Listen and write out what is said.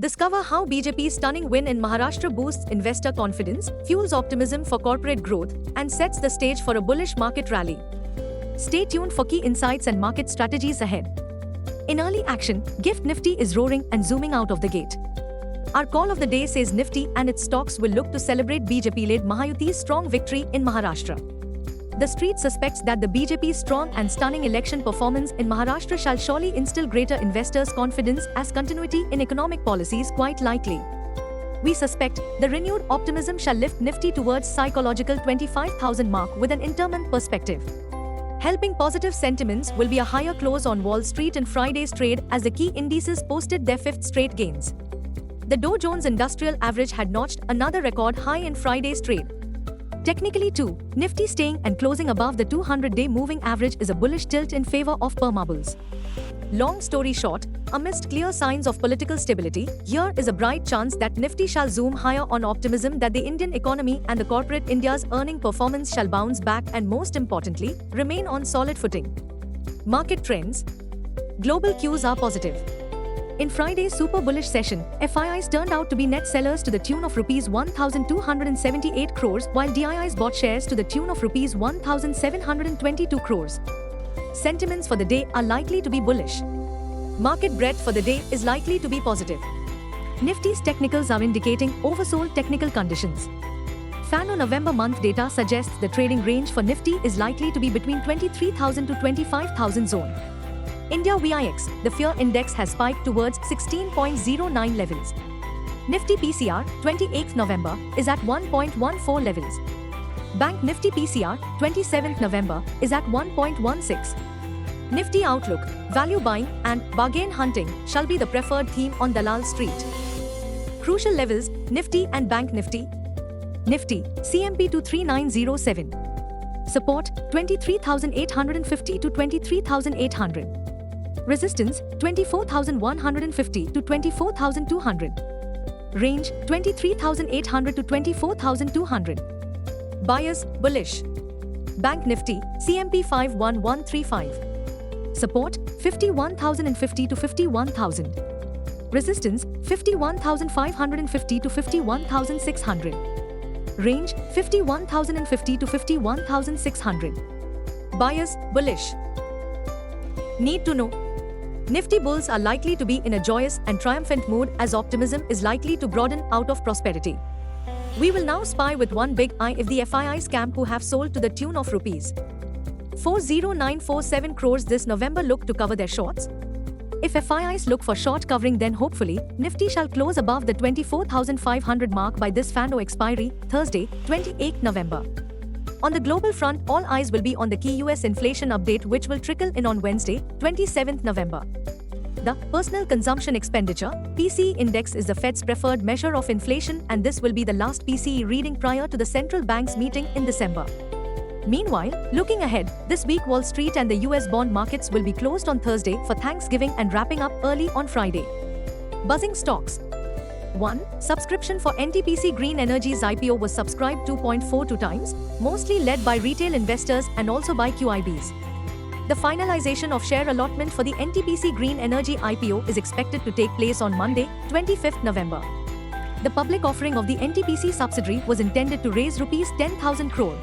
Discover how BJP's stunning win in Maharashtra boosts investor confidence, fuels optimism for corporate growth, and sets the stage for a bullish market rally. Stay tuned for key insights and market strategies ahead. In early action, GIFT Nifty is roaring and zooming out of the gate. Our call of the day says Nifty and its stocks will look to celebrate BJP-led Mahayuti's strong victory in Maharashtra. The street suspects that the BJP's strong and stunning election performance in Maharashtra shall surely instill greater investors' confidence as continuity in economic policies quite likely. We suspect the renewed optimism shall lift Nifty towards psychological 25,000 mark with an intermonth perspective. Helping positive sentiments will be a higher close on Wall Street in Friday's trade as the key indices posted their fifth straight gains. The Dow Jones Industrial Average had notched another record high in Friday's trade. Technically too, Nifty staying and closing above the 200-day moving average is a bullish tilt in favor of permabulls. Long story short, amidst clear signs of political stability, here is a bright chance that Nifty shall zoom higher on optimism that the Indian economy and the corporate India's earning performance shall bounce back and most importantly, remain on solid footing. Market trends. Global cues are positive. In Friday's super bullish session, FIIs turned out to be net sellers to the tune of Rs 1,278 crores while DIIs bought shares to the tune of Rs 1,722 crores. Sentiments for the day are likely to be bullish. Market breadth for the day is likely to be positive. Nifty's technicals are indicating oversold technical conditions. FANO November month data suggests the trading range for Nifty is likely to be between 23,000 to 25,000 zone. India VIX, the fear index has spiked towards 16.09 levels. Nifty PCR, 28th November, is at 1.14 levels. Bank Nifty PCR, 27th November, is at 1.16. Nifty outlook, value buying and bargain hunting shall be the preferred theme on Dalal Street. Crucial levels, Nifty and Bank Nifty. Nifty, CMP 23907. Support, 23,850 to 23,800. Resistance, 24,150 to 24,200. Range, 23,800 to 24,200. Buyers, bullish. Bank Nifty, CMP 51135. Support, 51,050 to 51,000. Resistance, 51,550 to 51,600. Range, 51,050 to 51,600. Buyers, bullish. Need to know. Nifty bulls are likely to be in a joyous and triumphant mood as optimism is likely to broaden out of prosperity. We will now spy with one big eye if the FII scam who have sold to the tune of Rs 40947 crores this November look to cover their shorts. If FIIs look for short covering, then hopefully, Nifty shall close above the 24,500 mark by this FANO expiry, Thursday, 28 November. On the global front, all eyes will be on the key US inflation update which will trickle in on Wednesday, 27 November. The Personal Consumption Expenditure (PCE) index is the Fed's preferred measure of inflation and this will be the last PCE reading prior to the central bank's meeting in December. Meanwhile, looking ahead, this week Wall Street and the US bond markets will be closed on Thursday for Thanksgiving and wrapping up early on Friday. Buzzing stocks. 1. Subscription for NTPC Green Energy's IPO was subscribed 2.42 times, mostly led by retail investors and also by QIBs. The finalization of share allotment for the NTPC Green Energy IPO is expected to take place on Monday, 25th November. The public offering of the NTPC subsidiary was intended to raise Rs 10,000 crore.